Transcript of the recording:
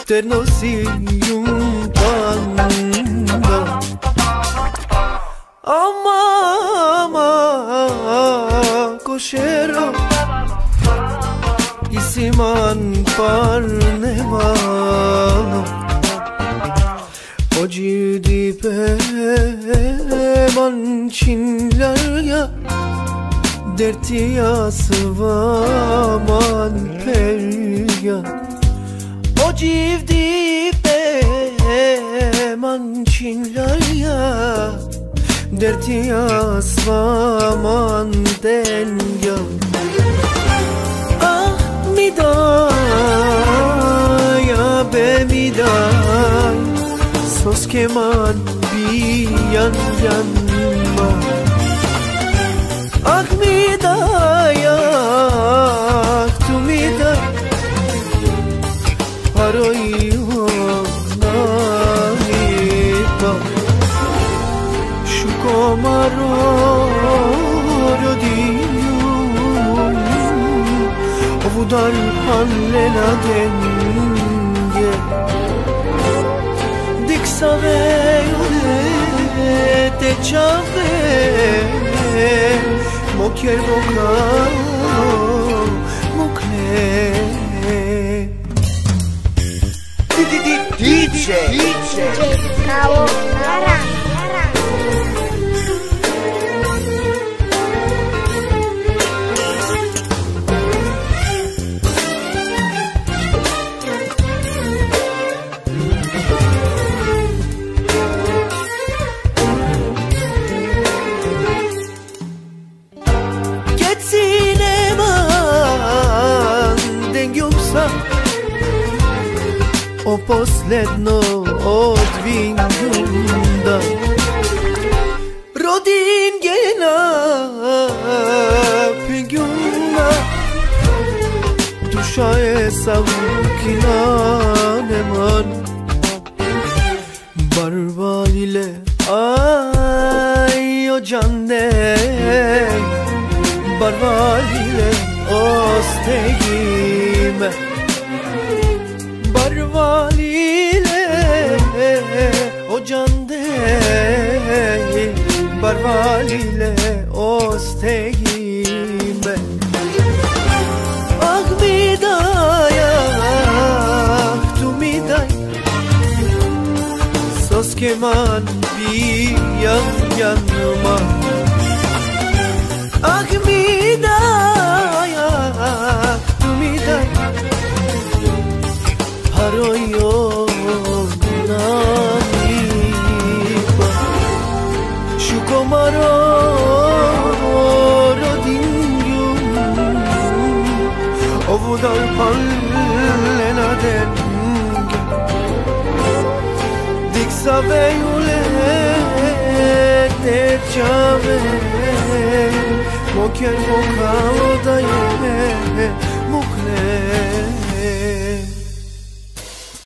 Ternosiyum panda ama koşero isiman parnemano Oci dipe mançinler ya derti ya sıvaman perya O civdi mançinler ya derti asvaman den ya Ah midaya be miday sos keman bir yan yanma Ah midaya tu miday Haroyo nanipa Şu komaro rodiyum Ovudar panlena denge Diksave te çave Moker boka mukle DJ Kawo Karang Geçsin eman dengyumsa O posledno odvinjunda Rodin gena pengjuna Dusha e savukina neman Barval ile ay o canne Barval ile ostegime Barval ile o can değil Barval ile ostegime Ah midaya tu miday Sos keman bir yan yanıma Ah midaya tu miday Haroyo nanipa Şu komaro rodiyum Ovudal panlena denge Diksave yule te çave Moker boka odaye mukle